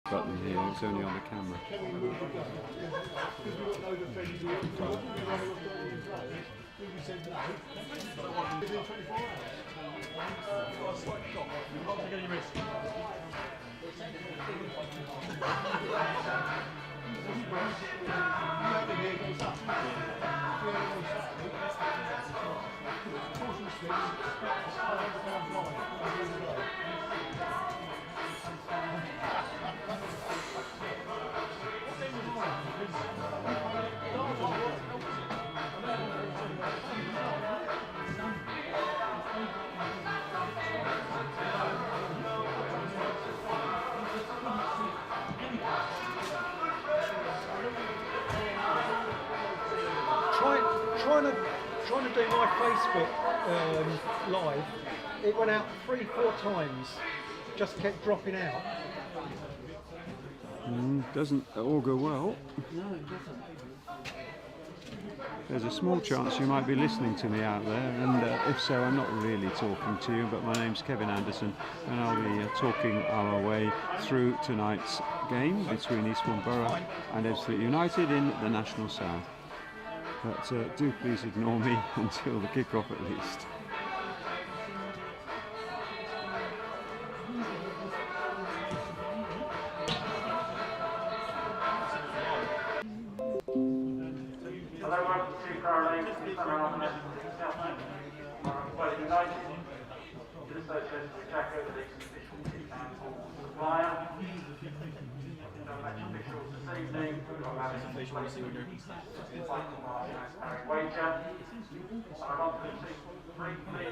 button here, it's only on the camera. Trying to do my Facebook live, it went out 3-4 times, just kept dropping out. Doesn't augur well. No, it doesn't. There's a small chance you might be listening to me out there, and if so, I'm not really talking to you, but my name's Kevin Anderson, and I'll be talking our way through tonight's game between Eastbourne Borough and Ebbsfleet United in the National South. But do please ignore me until the kick-off at least. Hello, welcome to Caroline United, in association with Jacko, the league's official and supplier. Match officials this evening, we've got Harry Wager. I'm on to briefly,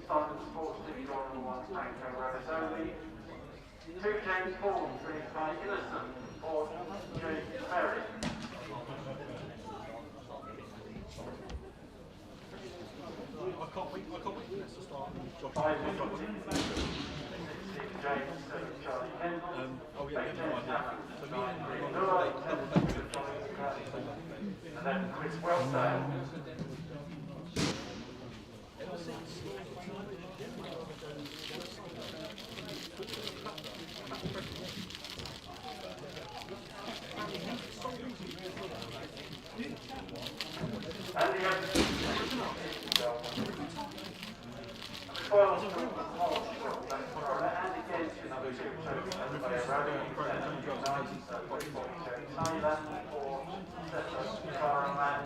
Simon Sports Digital 1 Tanko Rosoli. 2 James Paul, 3 Kai Innocent, 4 James Ferry. I can't wait for this to start. James, Charlie Kendall. Oh yeah, no idea. So me and then Chris Wellsdale. And the other 12 and against number 2 Taylor or Caraman,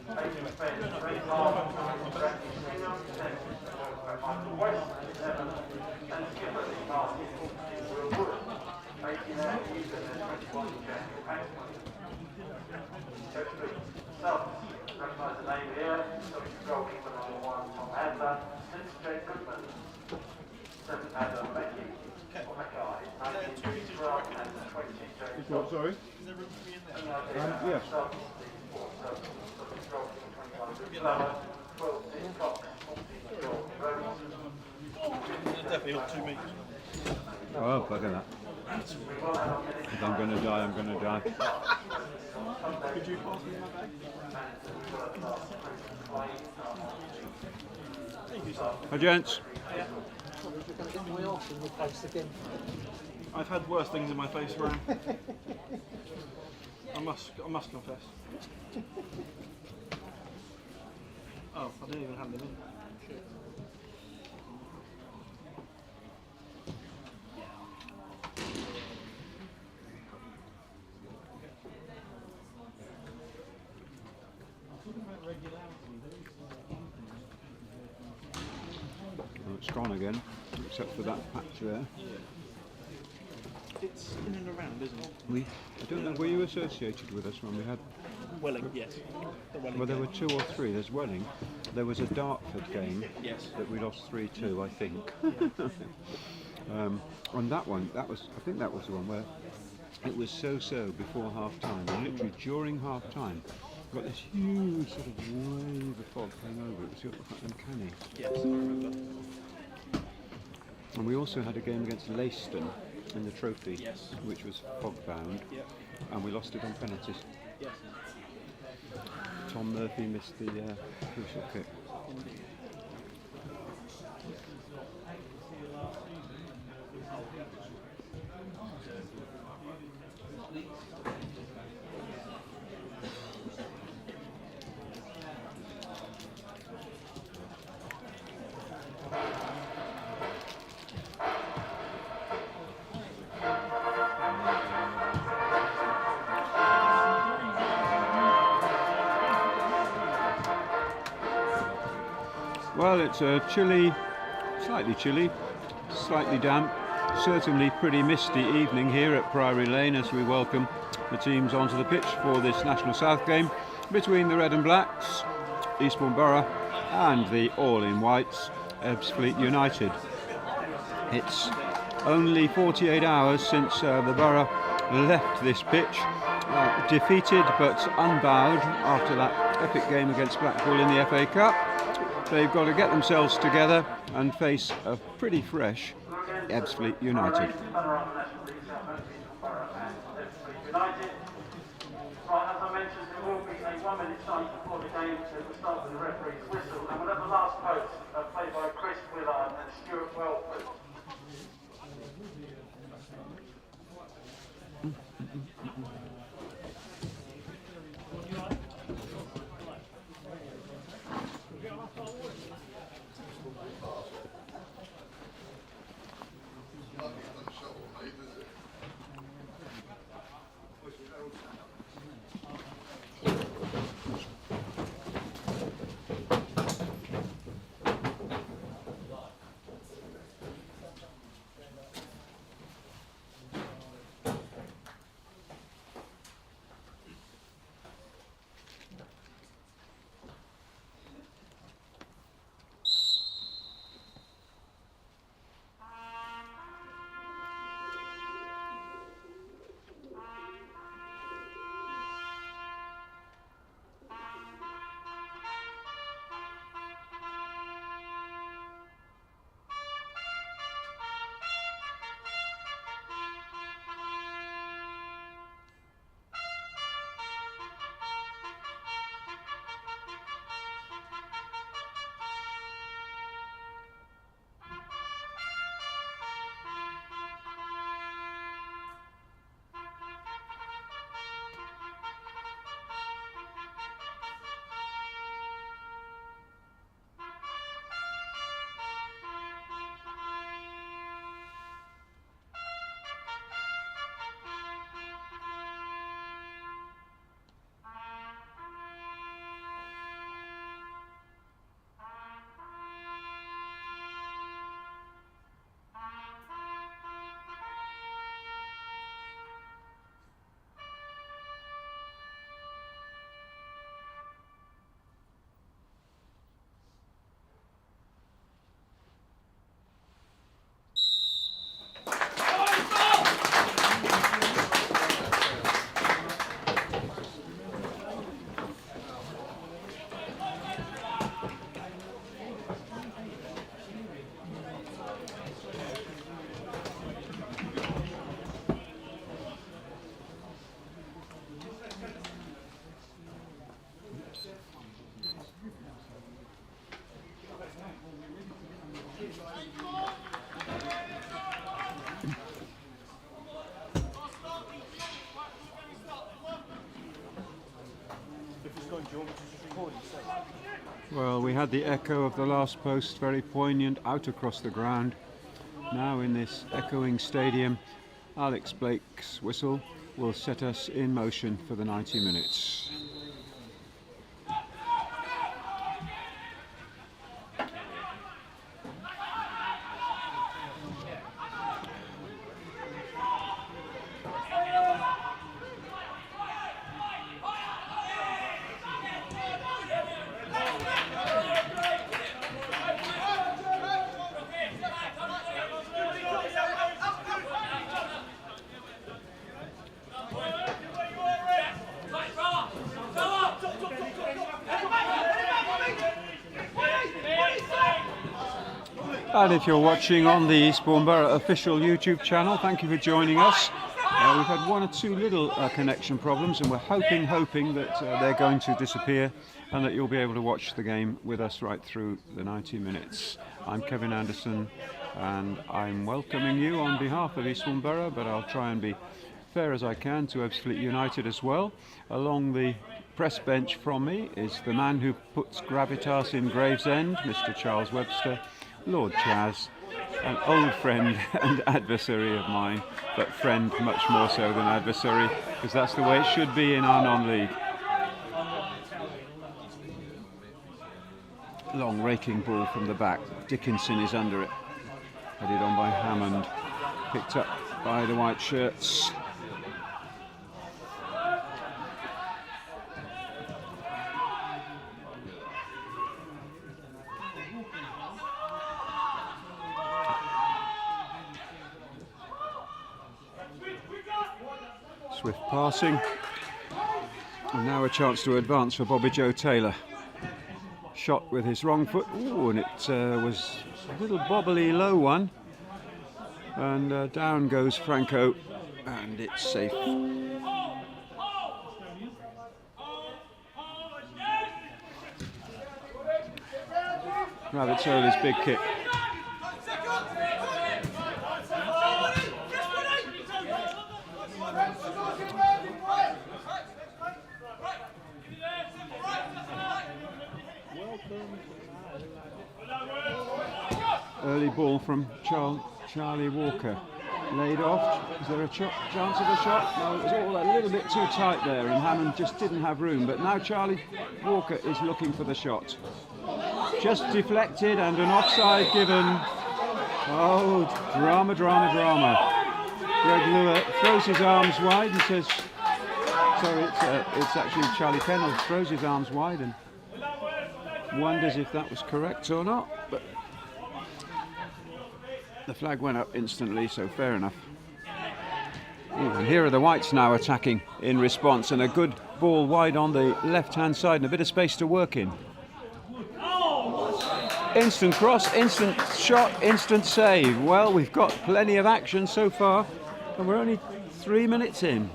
8 defence, 3 Harvard, Bradley Singer, 10 Michael West, 7 and skipper Lee Martin, 14 Will Wood, 18 Ed Houston and 21 Daniel Paxman. Subs, recognise the name here, goalkeeper number 1 Tom Adler, 6 Jake Goodman, 7 Adam Becky, Mackay, 19 Israel and 20 James What, sorry? is there room for me in there? Yes. Subs, 4 subs, goalkeeper 21 Glover, 12 Steve Cox, 14 George Rhodes. Definitely not 2 meters. Oh, fuck that. If I'm going to die, I'm going to die. Could you pass me my bag? Hi, gents. We're going to get my arse in the face again. I've had worse things in my face for him. I must confess. Oh, I didn't even hand them in. Shit. Well, it's gone again, except for that patch there. It's in and around, isn't it? I don't know, were you associated with us when we had... Welling, yes. The Welling Well, there were game. 2 or 3. There's Welling. There was a Dartford game Yes. that we lost 3-2, I think. On that one, I think that was the one where it was so-so before half-time, and literally during half-time, got this huge sort of wave of fog came over. It was quite uncanny. Yes, I remember. And we also had a game against Leiston in the trophy, Yes. which was fog-bound, Yep. and we lost it on penalties. Yes. Tom Murphy missed the crucial kick. Well, it's a chilly, slightly damp, certainly pretty misty evening here at Priory Lane as we welcome the teams onto the pitch for this National South game between the Red and Blacks, Eastbourne Borough, and the all-in-whites, Ebbsfleet United. It's only 48 hours since the Borough left this pitch, defeated but unbowed after that epic game against Blackpool in the FA Cup. They've got to get themselves together and face a pretty fresh Ebbsfleet United. Right, as I mentioned, there will be a 1 minute silence before the game to start with the referee's whistle, and we'll have the last votes played by Chris Willard and Stuart Welford. Well, we had the echo of the last post, very poignant, out across the ground. Now in this echoing stadium, Alex Blake's whistle will set us in motion for the 90 minutes. And if you're watching on the Eastbourne Borough official YouTube channel, thank you for joining us. We've had one or two little connection problems, and we're hoping that they're going to disappear and that you'll be able to watch the game with us right through the 90 minutes. I'm Kevin Anderson, and I'm welcoming you on behalf of Eastbourne Borough, but I'll try and be fair as I can to Ebbsfleet United as well. Along the press bench from me is the man who puts gravitas in Gravesend, Mr. Charles Webster, Lord Chaz, an old friend and adversary of mine, but friend much more so than adversary, because that's the way it should be in our non-league. long raking ball from the back. Dickinson is under it. Headed on by Hammond. Picked up by the white shirts. Swift passing. And now a chance to advance for Bobby Joe Taylor. Shot with his wrong foot. Ooh, and it was a little bobbly low one. And down goes Franco. And it's safe. Rabbit Solis big kick. Early ball from Charlie Walker. Laid off. Is there a chance of a shot? No, it was all a little bit too tight there, and Hammond just didn't have room. But now Charlie Walker is looking for the shot. Just deflected and an offside given. Oh, drama, drama, drama. Greg Lure throws his arms wide and says, sorry, it's actually Charlie Kennel throws his arms wide and wonders if that was correct or not. But the flag went up instantly, so fair enough. Ooh, and here are the Whites now attacking in response, and a good ball wide on the left-hand side and a bit of space to work in. Instant cross, instant shot, instant save. Well, we've got plenty of action so far, and we're only 3 minutes in.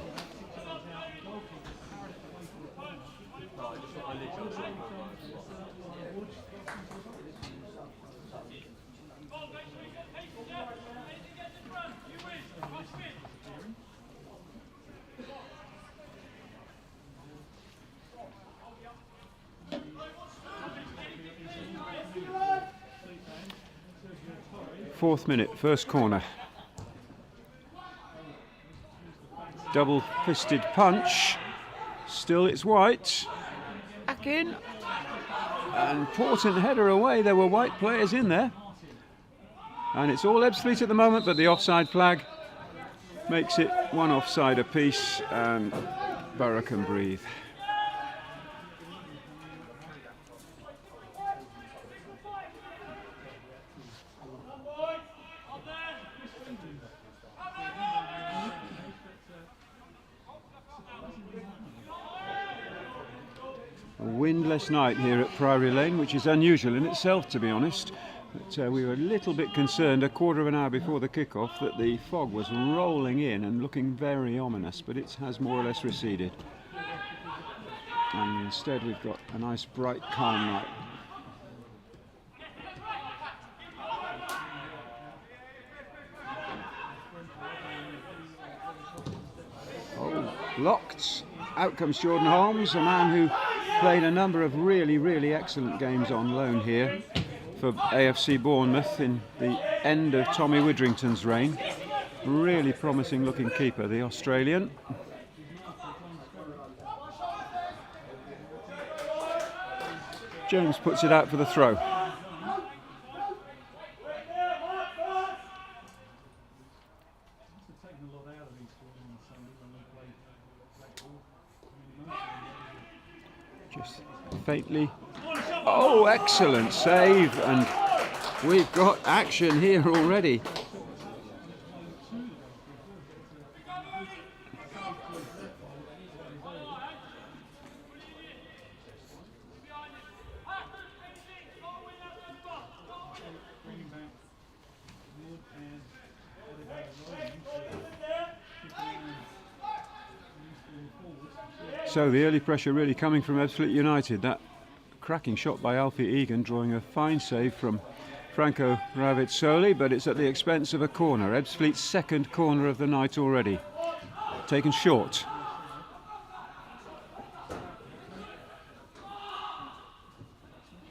Fourth minute, first corner. Double-fisted punch. Still it's White. Back in. And important header away. There were White players in there. And it's all Ebbsfleet at the moment, but the offside flag makes it one offside apiece, and Borough can breathe. A windless night here at Priory Lane, which is unusual in itself, to be honest. But we were a little bit concerned a quarter of an hour before the kick-off that the fog was rolling in and looking very ominous, but it has more or less receded. And instead we've got a nice bright, calm night. Oh, blocked. Out comes Jordan Holmes, a man who played a number of really, really excellent games on loan here for AFC Bournemouth in the end of Tommy Widrington's reign. Really promising looking keeper, the Australian. Jones puts it out for the throw. Just faintly. Oh, excellent save, and we've got action here already. So the early pressure really coming from Ebbsfleet United. That cracking shot by Alfie Egan, drawing a fine save from Franco Ravitzoli, but it's at the expense of a corner. Ebbsfleet's second corner of the night already. Taken short.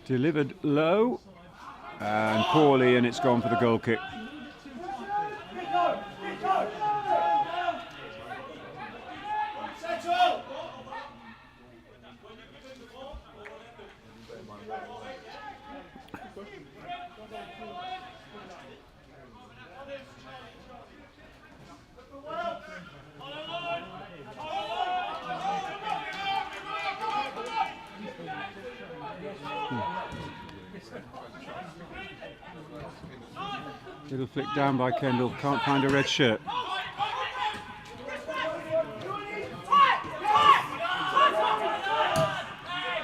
Delivered low and poorly, and it's gone for the goal kick. Little flick down by Kendall. Can't find a red shirt.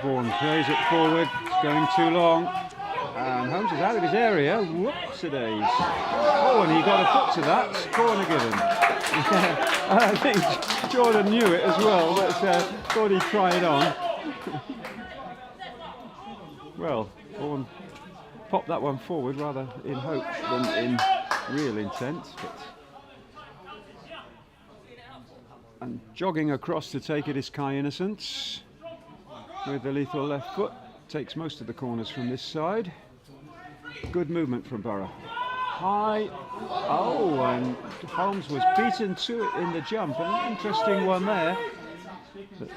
Vaughan plays it forward. It's going too long. And Holmes is out of his area. Whoops-a-days. Oh, and he got a foot to that. Corner given. I think Jordan knew it as well, but thought he'd try it on. Well, Vaughan popped that one forward rather in hope than in real intent. And jogging across to take it is Kai Innocence with the lethal left foot. Takes most of the corners from this side. Good movement from Borough. High. Oh, and Holmes was beaten to it in the jump. An interesting one there. But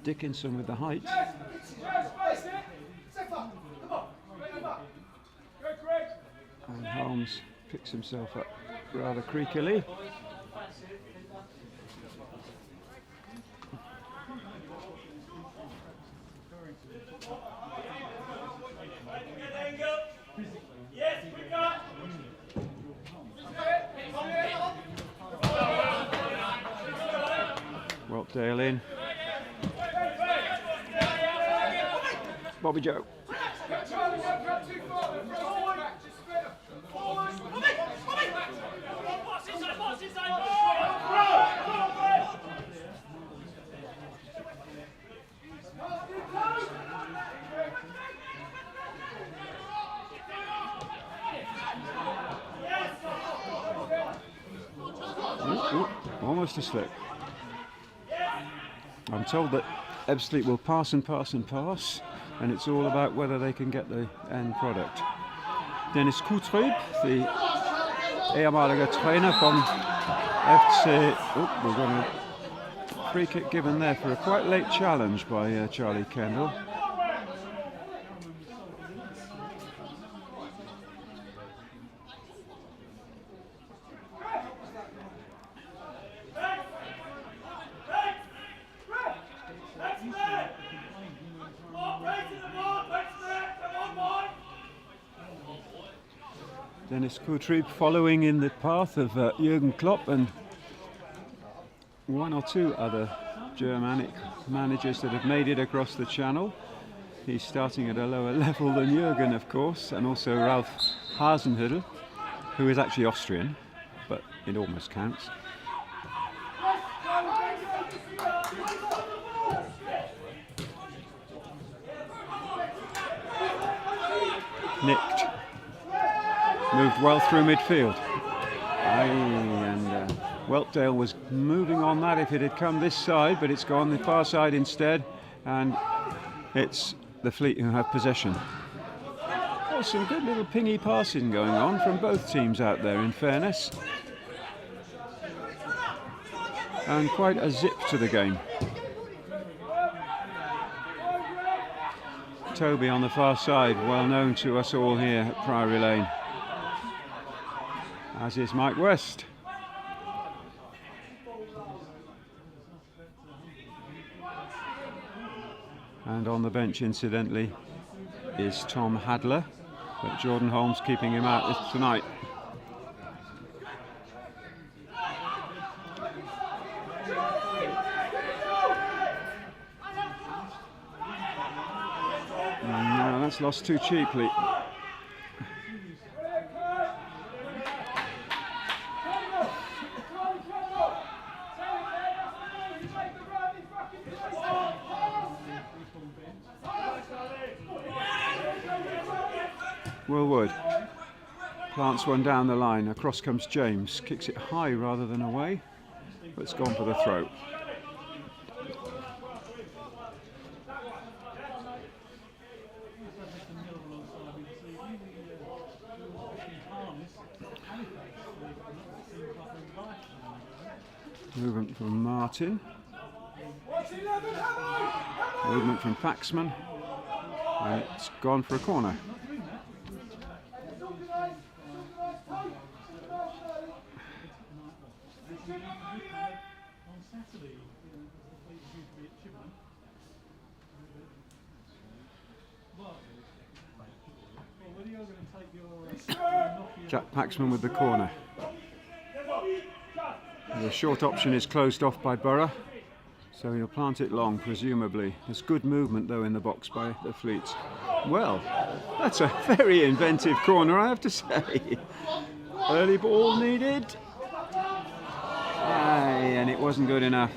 Dickinson with the height. And Holmes picks himself up rather creakily. Weltdale in. Bobby Joe. Ooh, almost a slip. I'm told that Ebbsfleet will pass and pass and pass, and it's all about whether they can get the end product. Dennis Kutrib, the ehemaliger Trainer vom FC. Oh, we've got a free kick given there for a quite late challenge by Charlie Kendall. Dennis Kutrib following in the path of Jürgen Klopp and one or two other Germanic managers that have made it across the channel. He's starting at a lower level than Jürgen, of course, and also Ralf Hasenhüttl, who is actually Austrian, but it almost counts. Nicked. Moved well through midfield. And Weltdale was moving on that if it had come this side, but it's gone the far side instead, and it's the Fleet who have possession. Oh, some good little pingy passing going on from both teams out there, in fairness. And quite a zip to the game. Toby on the far side, well known to us all here at Priory Lane, as is Mike West. And on the bench, incidentally, is Tom Hadler, but Jordan Holmes keeping him out tonight. No, that's lost too cheaply. Willwood plants one down the line. Across comes James, kicks it high rather than away, but it's gone for the throw. Movement from Martin. Movement from Paxman. And it's gone for a corner. Jack Paxman with the corner. The short option is closed off by Borough, so he'll plant it long, presumably. There's good movement, though, in the box by the Fleet. Well, that's a very inventive corner, I have to say. Early ball needed. Aye, and it wasn't good enough.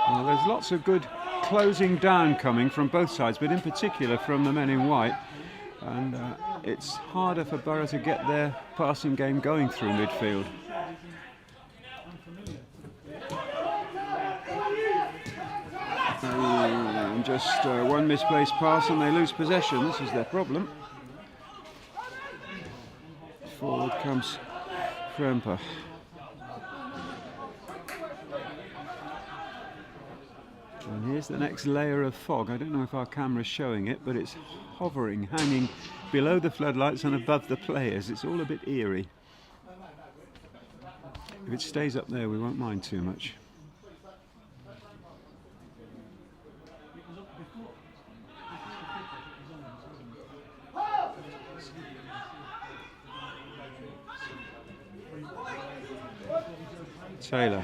Well, there's lots of good closing down coming from both sides, but in particular from the men in white. And it's harder for Borough to get their passing game going through midfield. And just one misplaced pass and they lose possession. This is their problem. Forward comes Fremper. And here's the next layer of fog. I don't know if our camera's showing it, but it's hovering, hanging below the floodlights and above the players. It's all a bit eerie. If it stays up there, we won't mind too much. Taylor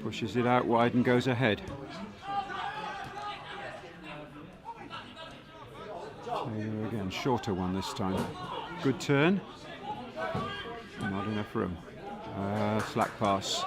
pushes it out wide and goes ahead. Taylor again, shorter one this time. Good turn. Not enough room. Slack pass.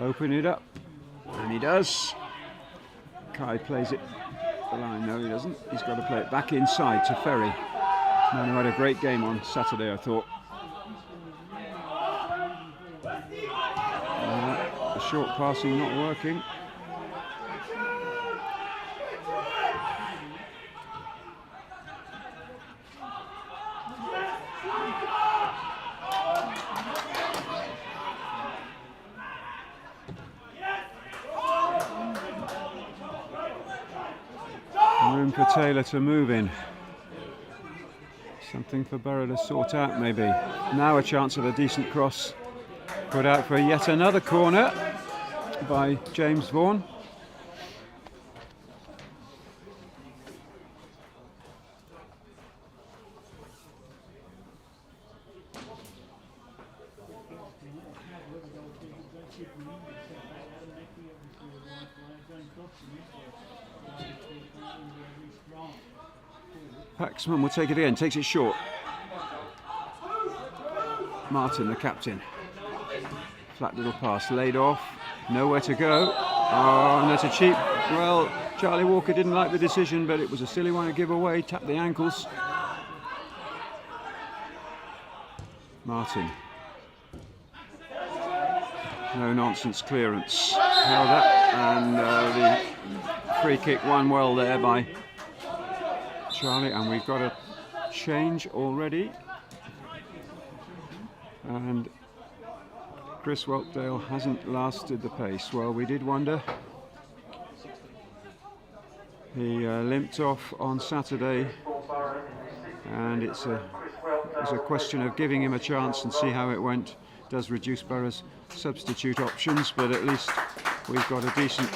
Open it up, and he does. Kai plays it the line. No, he doesn't. He's got to play it back inside to Ferry. Man who had a great game on Saturday, I thought. The short passing not working. Room for Taylor to move in. Something for Borough to sort out, maybe. Now a chance of a decent cross. Put out for yet another corner by James Vaughan. Paxman will take it again, takes it short. Martin, the captain. Flat little pass, laid off, nowhere to go. Oh, and that's a cheap. Well, Charlie Walker didn't like the decision, but it was a silly one to give away. Tapped the ankles. Martin. No nonsense clearance. Held up, and the free kick won well there by Charlie, and we've got a change already. And Chris Whelpdale hasn't lasted the pace. Well, we did wonder. He limped off on Saturday, and it's a question of giving him a chance and see how it went. Does reduce Borough's substitute options, but at least we've got a decent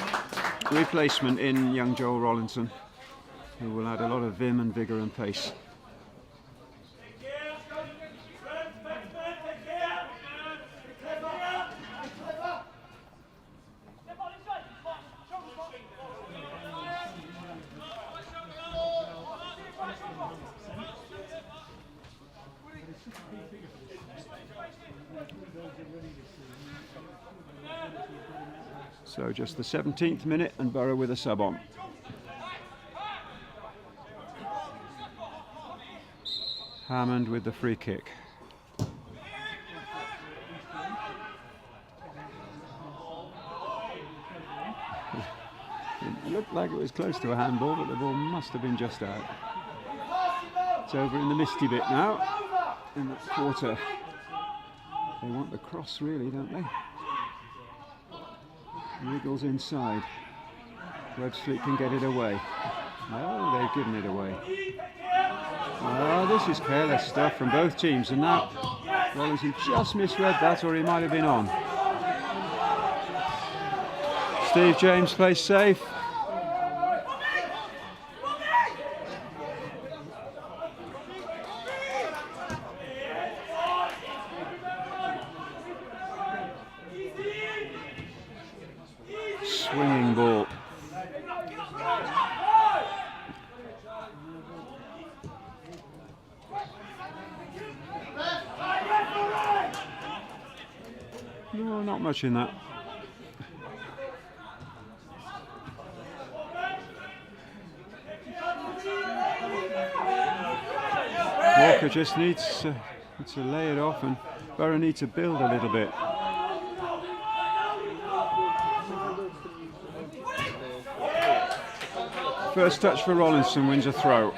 replacement in young Joel Rollinson, who will add a lot of vim and vigour and pace. So just the 17th minute and Borough with a sub on. Hammond with the free kick. It looked like it was close to a handball, but the ball must have been just out. It's over in the misty bit now, in that quarter. They want the cross really, don't they? Wriggles inside. Ebbsfleet can get it away. No, they've given it away. Oh, this is careless stuff from both teams, and now Rollins, he just misread that, or he might have been on. Steve James plays safe. Swinging ball. No, not much in that. Walker just needs to lay it off, and Borough need to build a little bit. First touch for Rollinson wins a throw.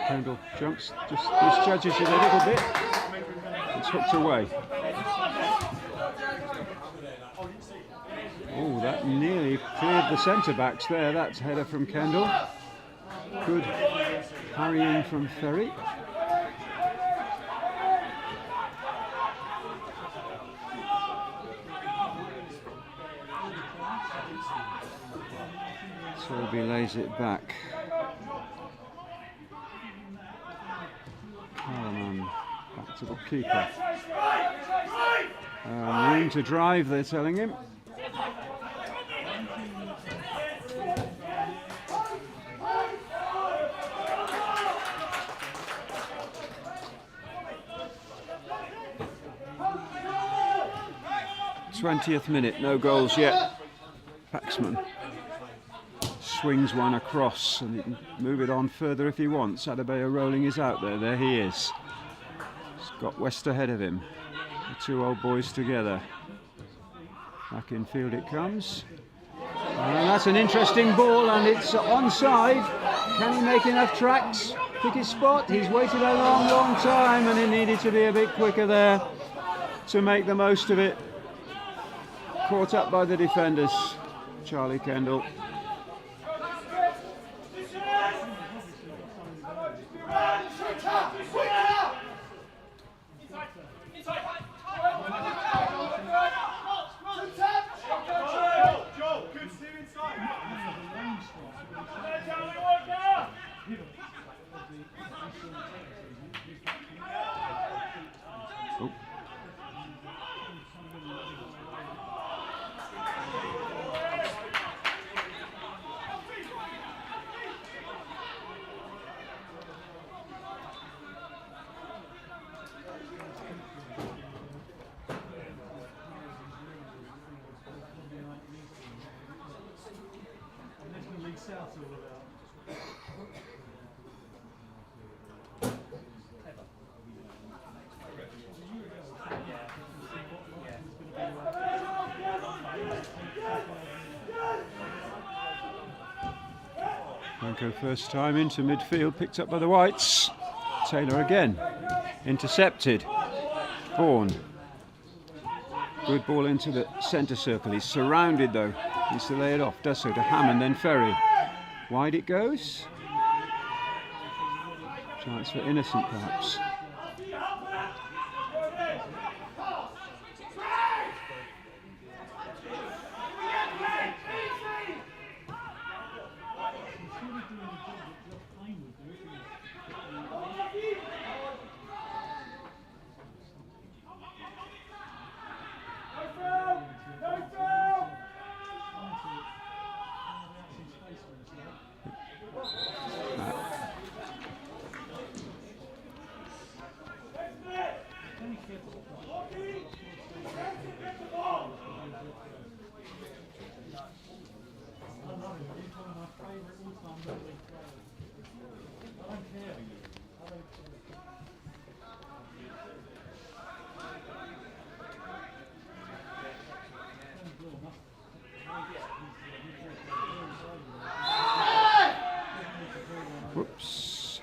Kendall jumps, just misjudges it a little bit. It's hooked away. Oh, that nearly cleared the centre-backs there. That's header from Kendall. Good harrying from Ferry. Selby lays it back. Callum back to the keeper. Room to drive, they're telling him. th minute, no goals yet. Paxman swings one across, and he can move it on further if he wants. Adebayo rolling is out there. There he is. He's got West ahead of him. The two old boys together. Back in field it comes. And that's an interesting ball, and it's onside. Can he make enough tracks? Pick his spot. He's waited a long time, and he needed to be a bit quicker there to make the most of it. Caught up by the defenders, Charlie Kendall. Franco first time into midfield, picked up by the Whites. Taylor again, intercepted. Vaughan. Good ball into the centre circle. He's surrounded though. Needs to lay it off. Does so to Hammond, then Ferry. Wide it goes. Chance for Innocent perhaps. Whoops.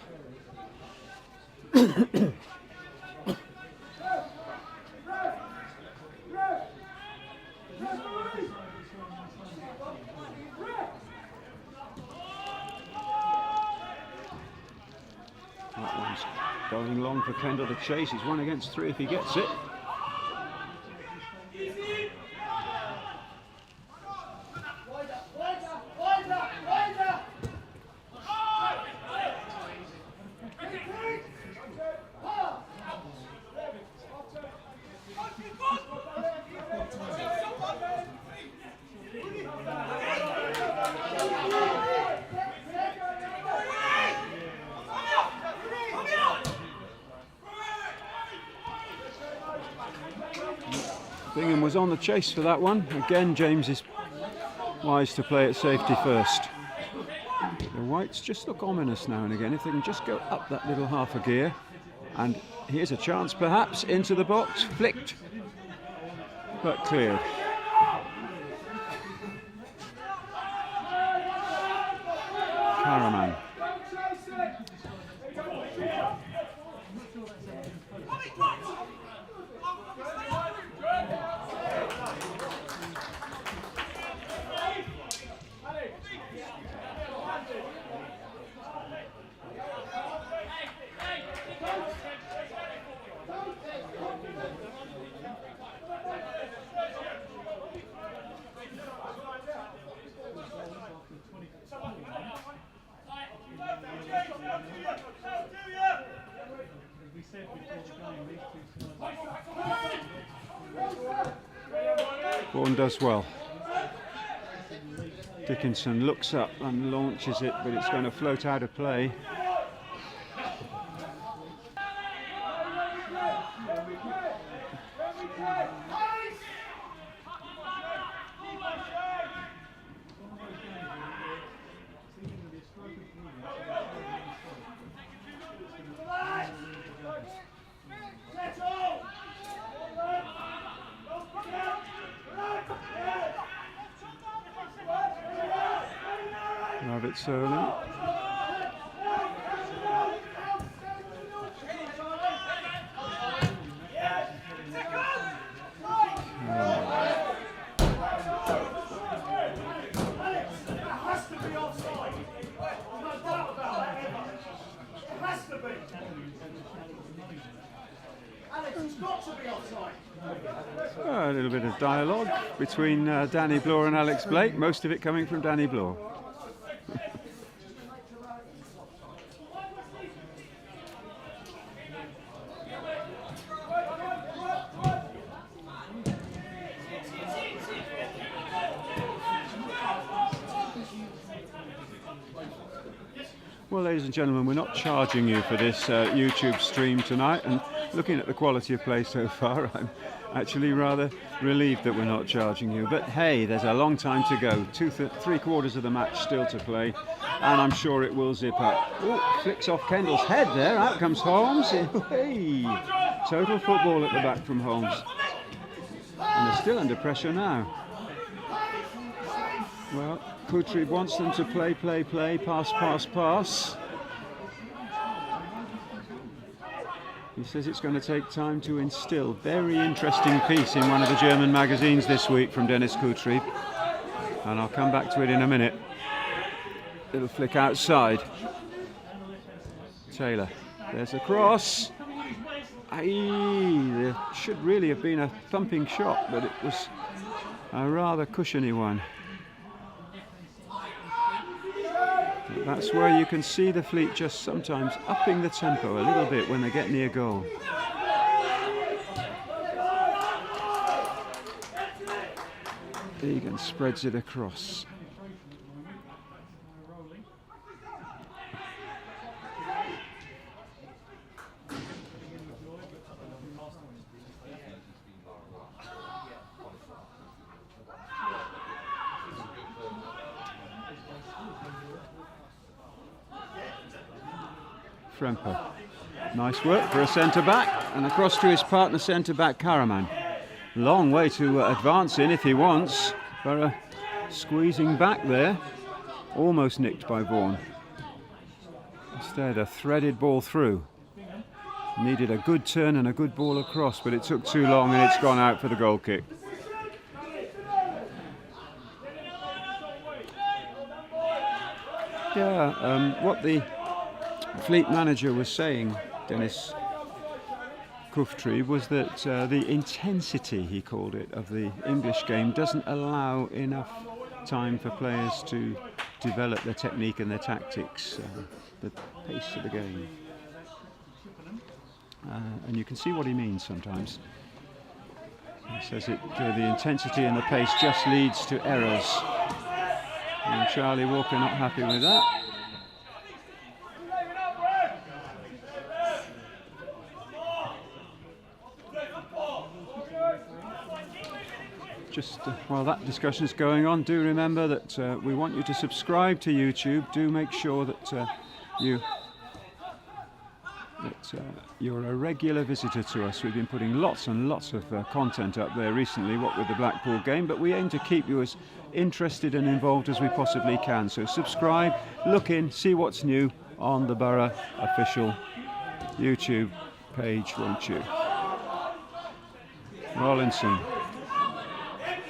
That one's going long for Kendall to chase. He's 1 against 3 if he gets it. Bingham was on the chase for that one. Again, James is wise to play at safety first. The Whites just look ominous now and again. If they can just go up that little half a gear. And here's a chance perhaps into the box. Flicked, but cleared. Caraman. Vaughan does well. Dickinson looks up and launches it, but it's going to float out of play. Rabbit early. A little bit of dialogue between Danny Bloor and Alex Blake, most of it coming from Danny Bloor. Well, ladies and gentlemen, we're not charging you for this YouTube stream tonight, and looking at the quality of play so far, I'm actually rather relieved that we're not charging you. But hey, there's a long time to go. Three quarters of the match still to play, and I'm sure it will zip up. Oh, flicks off Kendall's head there. Out comes Holmes. Hey, total football at the back from Holmes. And they're still under pressure now. Well, Koutri wants them to play, pass. He says it's going to take time to instill. Very interesting piece in one of the German magazines this week from Dennis Koutri. And I'll come back to it in a minute. Little flick outside. Taylor. There's a cross. Aye, there should really have been a thumping shot, but it was a rather cushiony one. That's where you can see the Fleet just sometimes upping the tempo a little bit when they get near goal. Egan spreads it across. Fremper. Nice work for a centre-back, and across to his partner centre-back Karaman. Long way to advance in if he wants. Borough squeezing back there. Almost nicked by Vaughan. Instead, a threaded ball through. Needed a good turn and a good ball across, but it took too long and it's gone out for the goal kick. Yeah, what the Fleet manager was saying, Dennis Kuftri, was that the intensity, he called it, of the English game doesn't allow enough time for players to develop their technique and their tactics, the pace of the game. And you can see what he means sometimes. He says it, the intensity and the pace just leads to errors. And Charlie Walker not happy with that. Just while that discussion is going on, do remember that we want you to subscribe to YouTube. Do make sure that you're a regular visitor to us. We've been putting lots and lots of content up there recently, what with the Blackpool game, but we aim to keep you as interested and involved as we possibly can. So subscribe, look in, see what's new on the Borough official YouTube page, won't you? Rollinson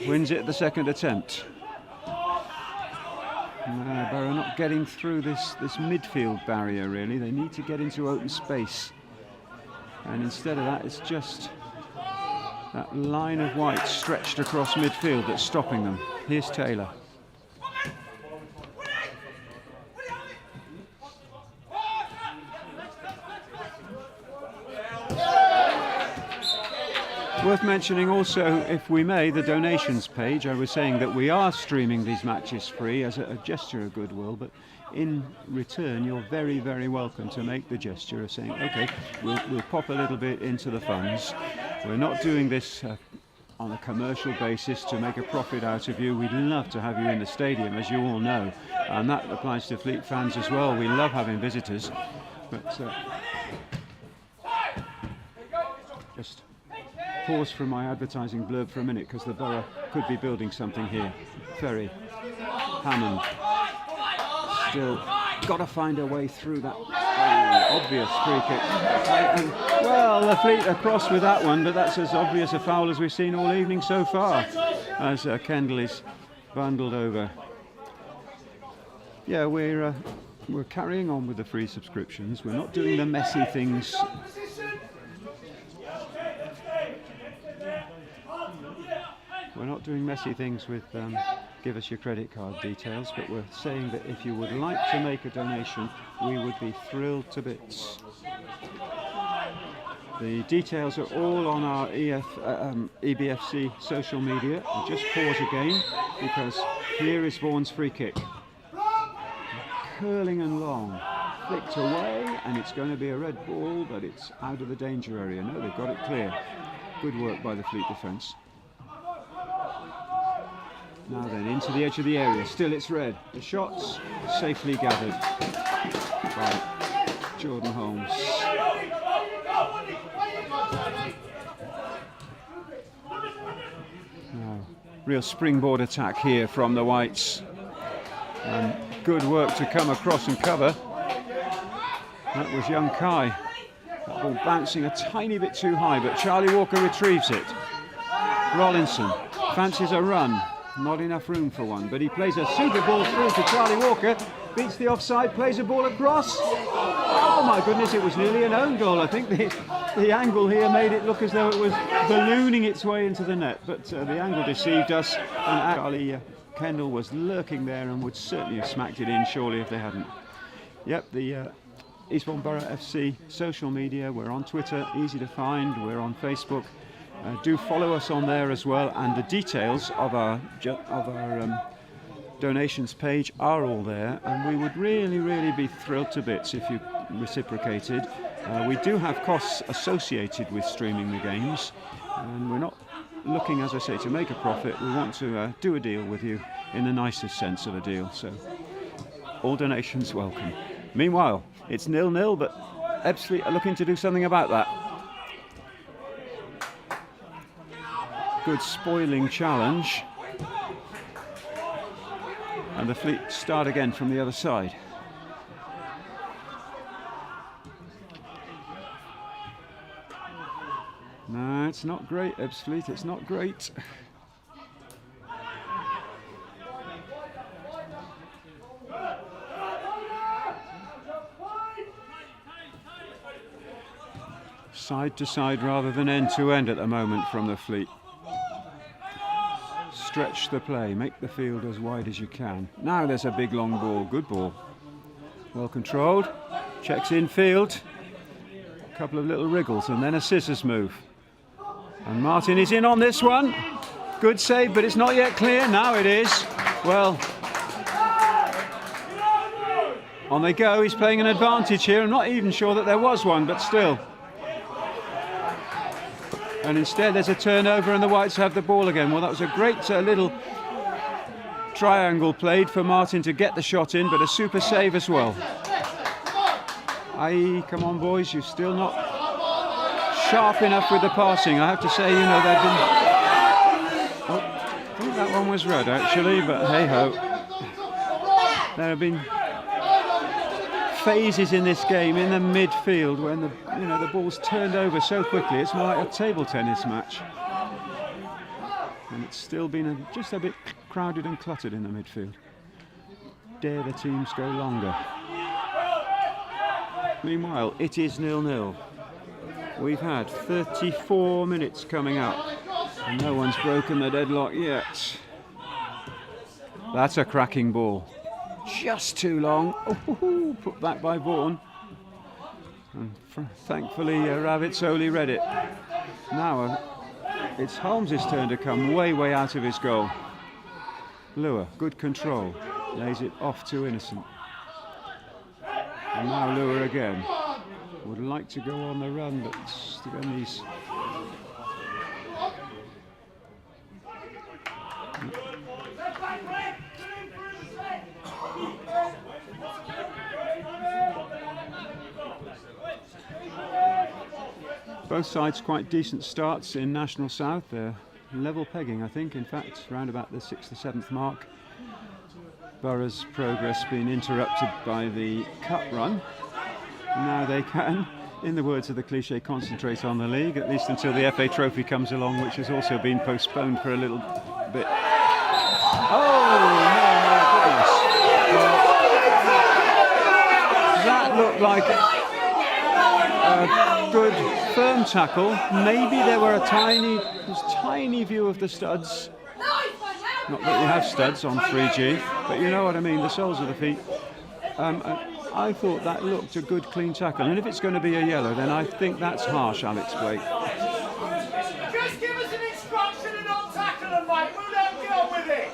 wins it at the second attempt. Borough not getting through this midfield barrier, really. They need to get into open space. And instead of that, it's just that line of white stretched across midfield that's stopping them. Here's Taylor. Worth mentioning also, if we may, the donations page. I was saying that we are streaming these matches free as a gesture of goodwill, but in return you're very, very welcome to make the gesture of saying, okay, we'll pop a little bit into the funds. We're not doing this on a commercial basis to make a profit out of you. We'd love to have you in the stadium, as you all know, and that applies to Fleet fans as well. We love having visitors, but just pause from my advertising blurb for a minute, because the Borough could be building something here. Ferry, Hammond, still got to find a way through that obvious free kick. Well, the Fleet across with that one, but that's as obvious a foul as we've seen all evening so far, as Kendall is bundled over. Yeah, we're carrying on with the free subscriptions. We're not doing the messy things. We're not doing messy things with give us your credit card details, but we're saying that if you would like to make a donation, we would be thrilled to bits. The details are all on our EBFC social media. I'll just pause again, because here is Vaughan's free kick. Curling and long, flicked away, and it's going to be a red ball, but it's out of the danger area. No, they've got it clear. Good work by the Fleet defence. Now then, into the edge of the area. Still it's red. The shots safely gathered by Jordan Holmes. Now, real springboard attack here from the Whites. And good work to come across and cover. That was young Kai. That ball bouncing a tiny bit too high, but Charlie Walker retrieves it. Rollinson fancies a run. Not enough room for one, but he plays a super ball through to Charlie Walker, beats the offside, plays a ball across. Oh my goodness, it was nearly an own goal. I think the angle here made it look as though it was ballooning its way into the net, but the angle deceived us, and Charlie Kendall was lurking there and would certainly have smacked it in, surely, if they hadn't. Yep, the Eastbourne Borough FC social media, we're on Twitter, easy to find, we're on Facebook. Do follow us on there as well, and the details of our donations page are all there, and we would really be thrilled to bits if you reciprocated. We do have costs associated with streaming the games, and we're not looking, as I say, to make a profit. We want to do a deal with you in the nicest sense of a deal, so all donations welcome. Meanwhile, it's 0-0, but Ebbsfleet are looking to do something about that. Good spoiling challenge, and the Fleet start again from the other side. It's not great, Ebbsfleet, it's not great. Side to side rather than end to end at the moment from the Fleet. Stretch the play, make the field as wide as you can. Now there's a big long ball, good ball. Well controlled, checks in field. A couple of little wriggles and then a scissors move. And Martin is in on this one. Good save, but it's not yet clear. Now it is. Well, on they go. He's playing an advantage here. I'm not even sure that there was one, but still. And instead there's a turnover and the Whites have the ball again. Well, that was a great little triangle played for Martin to get the shot in, but a super save as well. Aye, come on boys, you're still not sharp enough with the passing. I have to say, you know, they've been... Oh, I think that one was red actually, but hey-ho. There have been phases in this game in the midfield when the ball's turned over so quickly. It's more like a table tennis match, and it's still been just a bit crowded and cluttered in the midfield. Dare the teams go longer? Meanwhile, it is 0-0. We've had 34 minutes coming up, and no one's broken the deadlock yet. That's a cracking ball. Just too long. Oh, put back by Vaughan. And thankfully, Ravitsoli read it. Now it's Holmes' turn to come way out of his goal. Lua, good control. Lays it off to Innocent. And now Lua again. Would like to go on the run, but again these... Both sides quite decent starts in National South. They're level pegging, I think, in fact, round about the 6th or 7th mark. Borough's progress being interrupted by the cup run. Now they can, in the words of the cliche, concentrate on the league, at least until the FA Trophy comes along, which has also been postponed for a little bit. Oh, no, goodness. That looked like a good firm tackle. Maybe there were a tiny view of the studs. Not that you have studs on 3G, but you know what I mean, the soles of the feet. I thought that looked a good clean tackle, and if it's going to be a yellow, then I think that's harsh, Alex Blake. Just give us an instruction and not tackle them, mate. We'll let them get on with it.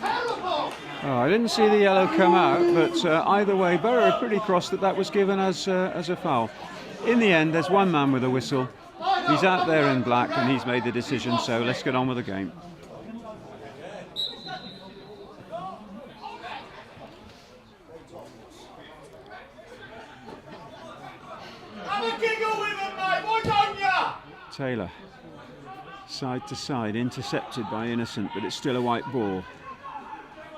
Terrible! Oh, I didn't see the yellow come out, but either way, Borough are pretty cross that was given as a foul. In the end, there's one man with a whistle. He's out there in black, and he's made the decision, so let's get on with the game. Taylor, side to side, intercepted by Innocent, but it's still a white ball.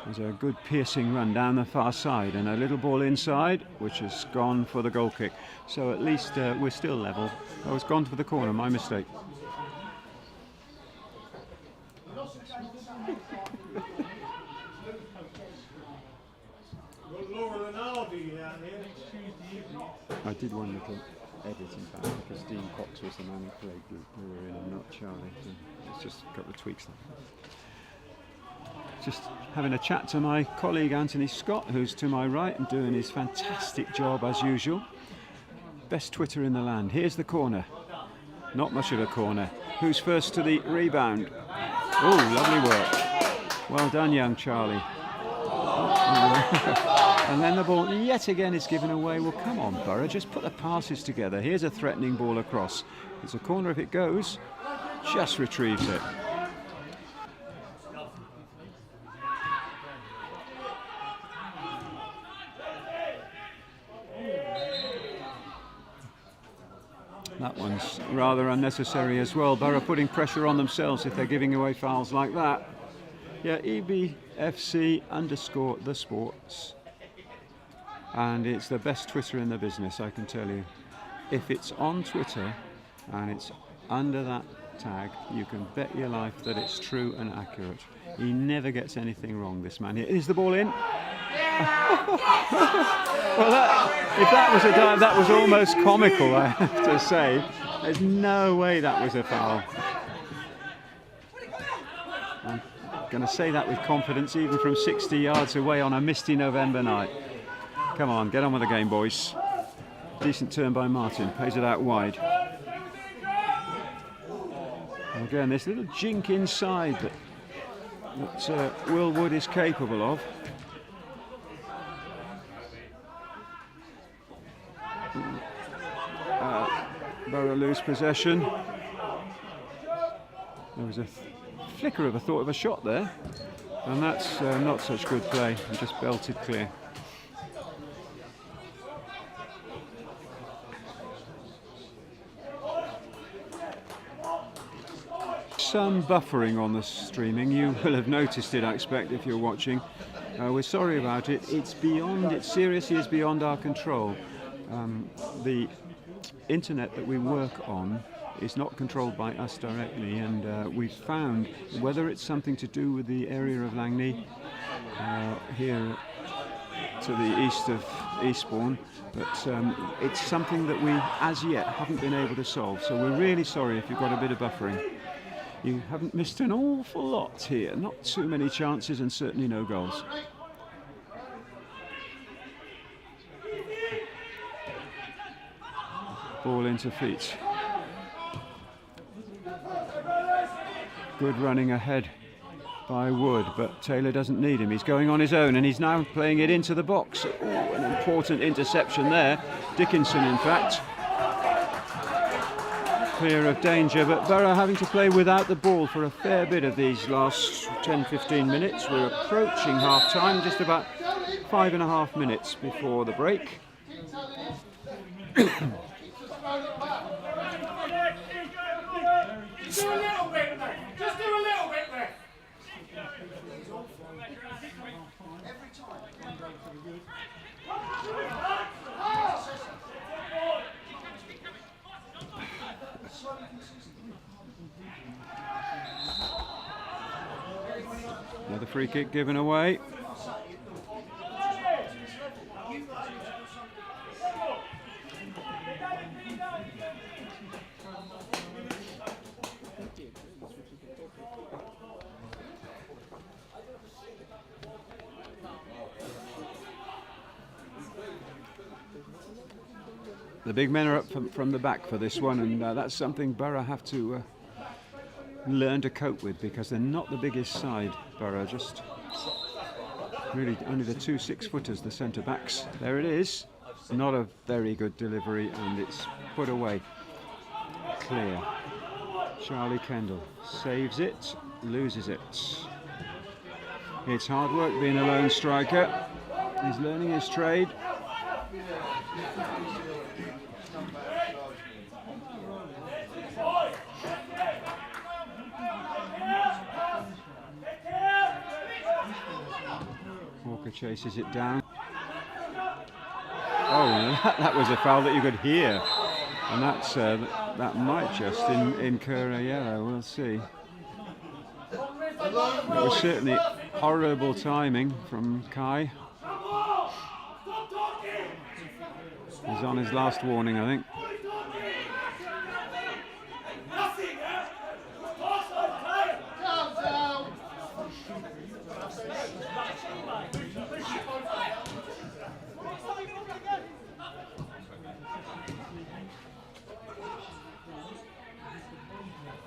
There's a good piercing run down the far side and a little ball inside, which has gone for the goal kick. So at least we're still level. Oh, it's gone for the corner, my mistake. I did one little edit in fact, because Dean Cox was the man who played Lua in and not Charlie. So it's just a couple of tweaks there. Just having a chat to my colleague Anthony Scott, who's to my right and doing his fantastic job as usual. Best Twitter in the land. Here's the corner. Not much of a corner. Who's first to the rebound? Oh, lovely work. Well done, young Charlie. And then the ball yet again is given away. Well, come on, Borough, just put the passes together. Here's a threatening ball across. It's a corner if it goes. Just retrieves it. That one's rather unnecessary as well. Borough putting pressure on themselves if they're giving away fouls like that. Yeah, EBFC_the sports. and it's the best Twitter in the business, I can tell you. If it's on Twitter and it's under that tag, you can bet your life that it's true and accurate. He never gets anything wrong, this man. Is the ball in? Well, if that was a dive, that was almost comical, I have to say. There's no way that was a foul. I'm going to say that with confidence, even from 60 yards away on a misty November night. Come on, get on with the game, boys. Decent turn by Martin, pays it out wide. And again, this little jink inside that Will Wood is capable of. Borough lose possession. There was a flicker of a thought of a shot there, and that's not such good play, and just belted clear. Some buffering on the streaming. You will have noticed it, I expect, if you're watching. We're sorry about it. It seriously is beyond our control. The internet that we work on is not controlled by us directly, and we've found, whether it's something to do with the area of Langley here to the east of Eastbourne, but it's something that we as yet haven't been able to solve. So we're really sorry if you've got a bit of buffering. You haven't missed an awful lot here, not too many chances and certainly no goals. Ball into feet. Good running ahead by Wood, but Taylor doesn't need him. He's going on his own, and he's now playing it into the box. Oh, an important interception there. Dickinson, in fact. Clear of danger, but Borough having to play without the ball for a fair bit of these last 10-15 minutes. We're approaching half-time, just about 5.5 minutes before the break. Just do a little bit left. Just do a little bit left. Another free kick given away. The big men are up from the back for this one, and that's something Borough have to learn to cope with, because they're not the biggest side, Borough, just really only the 2 6-footers, the centre backs. There it is. Not a very good delivery, and it's put away. Clear. Charlie Kendall saves it, loses it. It's hard work being a lone striker. He's learning his trade. Walker chases it down. Oh, that was a foul that you could hear, and that might just incur a yellow. We'll see. It was certainly horrible timing from Kai. He's on his last warning, I think.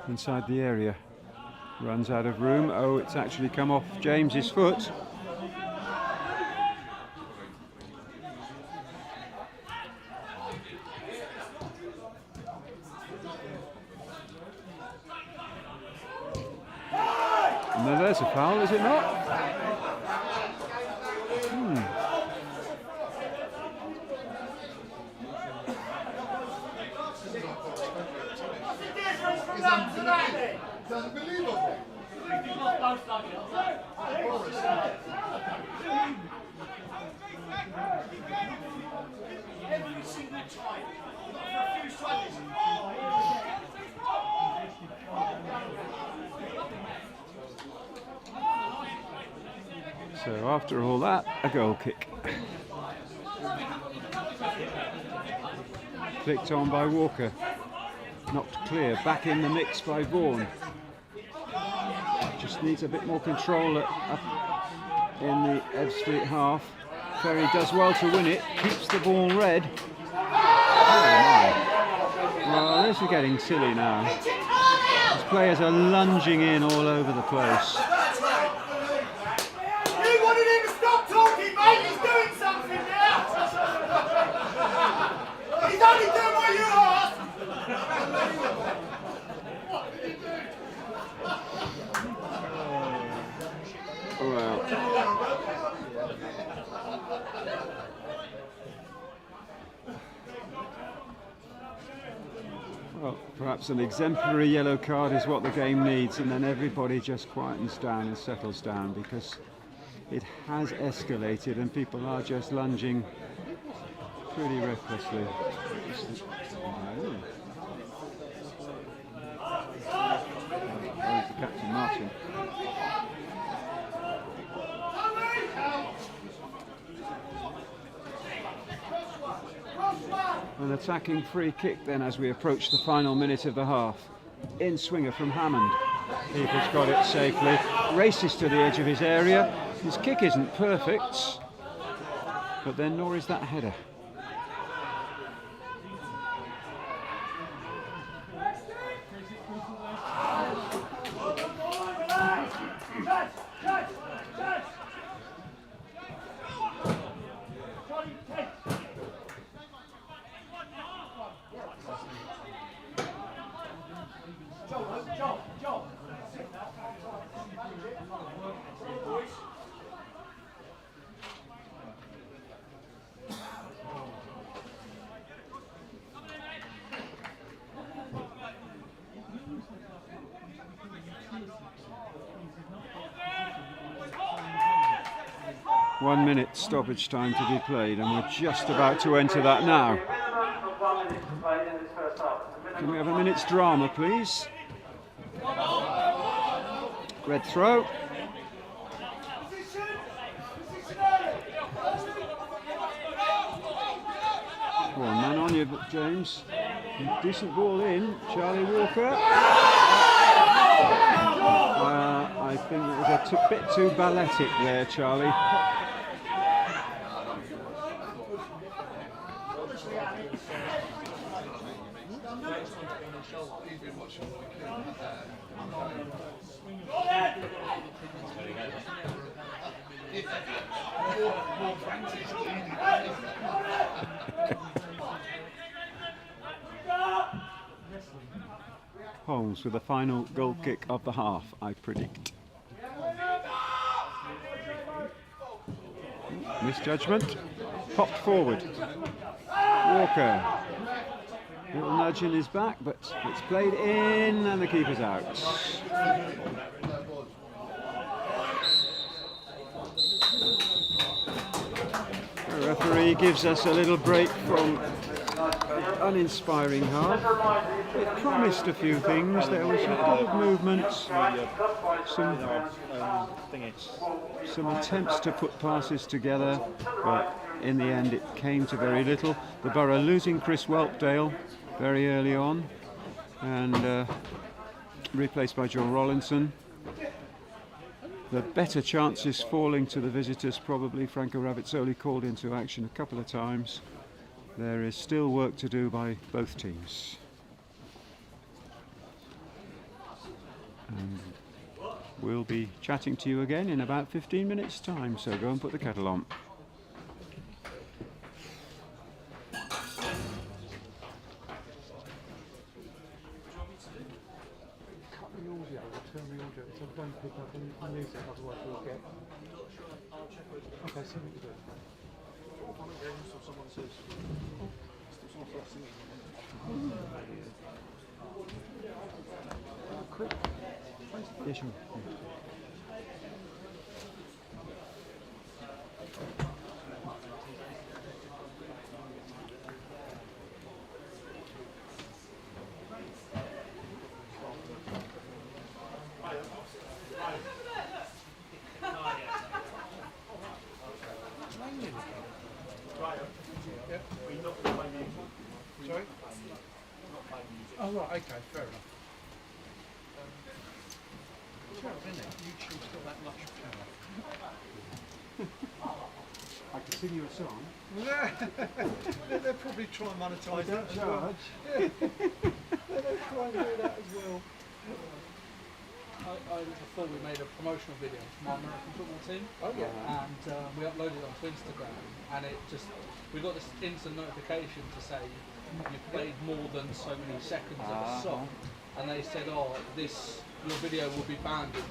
Inside the area, runs out of room. Oh, it's actually come off James's foot. And then there's a foul, is it not? It's unbelievable. So after all that, a goal kick. Flicked on by Walker. Knocked clear. Back in the mix by Vaughan. Just needs a bit more control up in the Ebbsfleet half. Ferry does well to win it. Keeps the ball red. Oh my. Well, this is getting silly now. These players are lunging in all over the place. You wanted him to stop talking, mate. He's doing something now. He's only doing what you asked. Well, perhaps an exemplary yellow card is what the game needs, and then everybody just quietens down and settles down, because it has escalated and people are just lunging pretty recklessly. There's the Captain Martin. An attacking free kick then as we approach the final minute of the half. In swinger from Hammond. People's got it safely. Races to the edge of his area. His kick isn't perfect, but then nor is that header. One minute stoppage time to be played, and we're just about to enter that now. Can we have a minute's drama, please? Red throw. Come on, man on you, James. Decent ball in. Charlie Walker. I think it was a bit too balletic there, Charlie. Holmes with the final goal kick of the half, I predict. Misjudgment. Popped forward. Walker. Little nudge in his back, but it's played in and the keeper's out. The referee gives us a little break from the uninspiring half. It promised a few things. There was some good movements, some attempts to put passes together, but in the end it came to very little. The Borough losing Chris Whelpdale very early on, and replaced by John Rollinson. The better chances falling to the visitors, probably. Franco Ravitsoli called into action a couple of times. There is still work to do by both teams. And we'll be chatting to you again in about 15 minutes' time, so go and put the kettle on. Turn the audio, so don't pick up any music, otherwise we'll get... Okay, see what you do. Quick. Yeah, sure. right, okay, fair enough. Terrible, isn't it? YouTube's got that much power. I can sing you a song. They'll probably try and monetise that as well. charge. They'll try and do that as well. Before we made a promotional video for my American football team. Oh yeah. And we uploaded it onto Instagram, and it just, we got this instant notification to say you played more than so many seconds of a song, and they said, oh, your video will be banned in